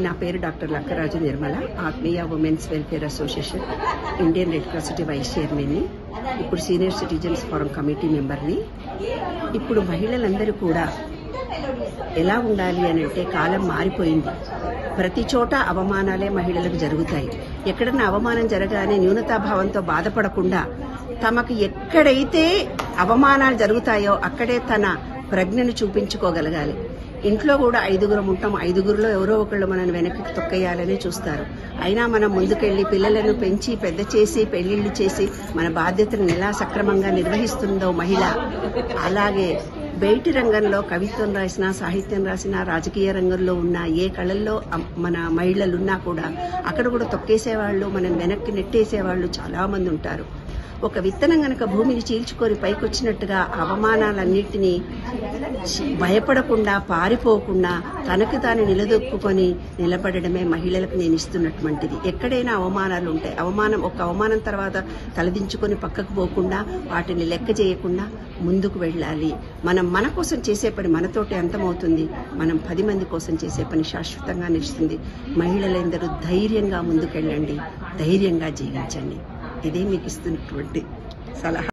నా పేరు doctor Lakkaraju Nirmala, Atmiya women's welfare association Indian red cross city vice చైర్మన్ని, ఇప్పుడు సీనియర్ సిటిజన్స్ ఫోరం కమిటీ మెంబర్ని. ఇప్పుడు మహిళలందరూ కూడా ఎలా ఉండాలి అని అంటే, కాలం మారిపోయింది. ప్రతి చోట అవమానాలే మహిళలకు జరుగుతాయి. ఎక్కడన్నా అవమానం జరగానే న్యూనతాభావంతో బాధపడకుండా, తమకు ఎక్కడైతే అవమానాలు జరుగుతాయో అక్కడే తన ప్రజ్ఞను చూపించుకోగలగాలి. ఇంట్లో కూడా 5గురం ఉంటాం, 5గురిలో ఎవరో ఒకళ్ళు మనల్ని వెనక్కి తొక్కేయాలని చూస్తారు. అయినా మనం ముందుకెళ్లి పిల్లలను పెంచి పెద్ద చేసి పెళ్లిళ్లు చేసి మన బాధ్యతను ఎలా సక్రమంగా నిర్వహిస్తుందో మహిళ, అలాగే బయటి రంగంలో కవిత్వం రాసినా, సాహిత్యం రాసినా, రాజకీయ రంగంలో ఉన్న ఏ కళల్లో మన మహిళలున్నా కూడా అక్కడ కూడా తొక్కేసేవాళ్ళు, మనం వెనక్కి నెట్టేసేవాళ్ళు చాలా మంది ఉంటారు. ఒక విత్తనం గనక భూమిని చీల్చుకొని పైకొచ్చినట్టుగా అవమానాలన్నింటినీ భయపడకుండా, పారిపోకుండా తనకు తాను నిలదొక్కుని నిలబడడమే మహిళలకు నేను ఇస్తున్నటువంటిది. ఎక్కడైనా అవమానాలు ఉంటాయి. ఒక అవమానం తర్వాత తలదించుకొని పక్కకు పోకుండా, వాటిని లెక్క చేయకుండా ముందుకు వెళ్ళాలి. మనం మన కోసం చేసే పని మనతోటి అంతమవుతుంది. మనం 10 మంది కోసం చేసే పని శాశ్వతంగా నిలుస్తుంది. మహిళలందరూ ధైర్యంగా ముందుకెళ్ళండి, ధైర్యంగా జీవించండి. ఇదే మీకు ఇస్తున్నటువంటి సలహా.